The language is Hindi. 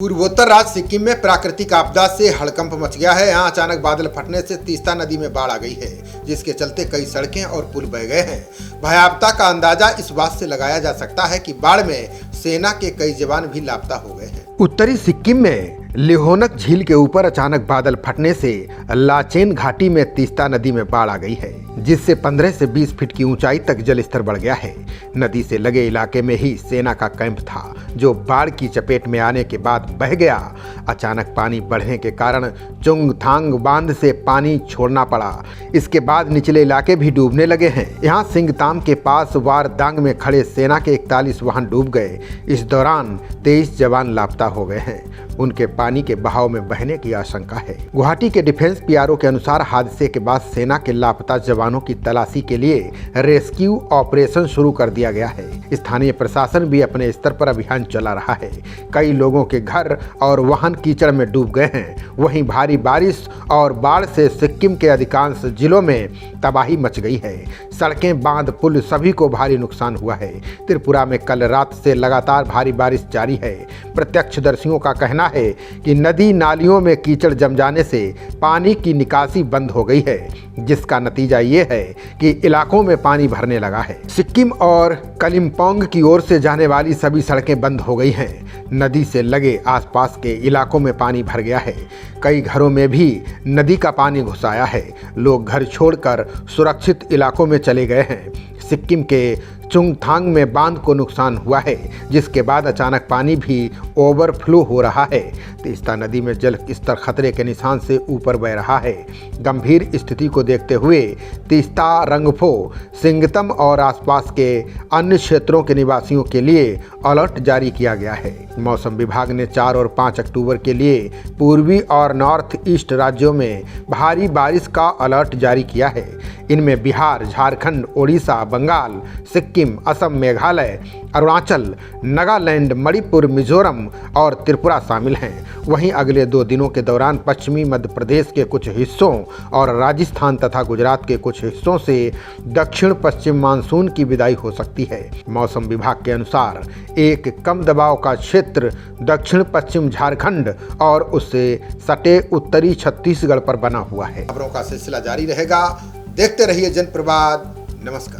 पूर्वोत्तर राज्य सिक्किम में प्राकृतिक आपदा से हड़कंप मच गया है। यहाँ अचानक बादल फटने से तीस्ता नदी में बाढ़ आ गई है, जिसके चलते कई सड़कें और पुल बह गए हैं। भयावता का अंदाजा इस बात से लगाया जा सकता है कि बाढ़ में सेना के कई जवान भी लापता हो गए हैं। उत्तरी सिक्किम में लिहोनक झील के ऊपर अचानक बादल फटने से लाचेन घाटी में तीस्ता नदी में बाढ़ आ गई है, जिससे 15 से 20 फीट की ऊंचाई तक जलस्तर बढ़ गया है। नदी से लगे इलाके में ही सेना का कैंप था, जो बाढ़ की चपेट में आने के बाद बह गया। अचानक पानी बढ़ने के कारण चुंगथांग बांध से पानी छोड़ना पड़ा। इसके बाद निचले इलाके भी डूबने लगे हैं। यहाँ सिंगताम के पास वारदांग में खड़े सेना के 41 वाहन डूब गए। इस दौरान 23 जवान लापता हो गए हैं। उनके पानी के बहाव में बहने की आशंका है। गुवाहाटी के डिफेंस पीआरओ के अनुसार हादसे के बाद सेना के लापता जवानों की तलाशी के लिए रेस्क्यू ऑपरेशन शुरू कर दिया गया है। स्थानीय प्रशासन भी अपने स्तर पर अभियान चला रहा है। कई लोगों के घर और वाहन कीचड़ में डूब गए हैं। वहीं भारी बारिश और बाढ़ से सिक्किम के अधिकांश जिलों में तबाही मच गई है। सड़कें, बांध, पुल सभी को भारी नुकसान हुआ है। त्रिपुरा में कल रात से लगातार भारी बारिश जारी है। प्रत्यक्षदर्शियों का कहना है कि नदी नालियों में कीचड़ जम जाने से पानी की निकासी बंद हो गई है, जिसका नतीजा ये है कि इलाकों में पानी भरने लगा है। सिक्किम और कलिम्पोंग की ओर से जाने वाली सभी सड़कें बंद हो गई हैं। नदी से लगे आसपास के इलाकों में पानी भर गया है। कई घरों में भी नदी का पानी घुस आया है। लोग घर छोड़कर सुरक्षित इलाकों में चले गए हैं। सिक्किम के चुंगथांग में बांध को नुकसान हुआ है, जिसके बाद अचानक पानी भी ओवरफ्लो हो रहा है। तीस्ता नदी में जल स्तर खतरे के निशान से ऊपर बह रहा है। गंभीर स्थिति को देखते हुए तीस्ता, रंगफो, सिंगतम और आसपास के अन्य क्षेत्रों के निवासियों के लिए अलर्ट जारी किया गया है। मौसम विभाग ने 4 और 5 अक्टूबर के लिए पूर्वी और नॉर्थ ईस्ट राज्यों में भारी बारिश का अलर्ट जारी किया है। इनमें बिहार, झारखंड, ओडिशा, बंगाल, सिक्किम, असम, मेघालय, अरुणाचल, नागालैंड, मणिपुर, मिजोरम और त्रिपुरा शामिल हैं। वहीं अगले 2 दिनों के दौरान पश्चिमी मध्य प्रदेश के कुछ हिस्सों और राजस्थान तथा गुजरात के कुछ हिस्सों से दक्षिण पश्चिम मानसून की विदाई हो सकती है। मौसम विभाग के अनुसार एक कम दबाव का क्षेत्र दक्षिण पश्चिम झारखंड और उससे सटे उत्तरी छत्तीसगढ़ पर बना हुआ है। खबरों का सिलसिला जारी रहेगा। देखते रहिए जनप्रवाद। नमस्कार।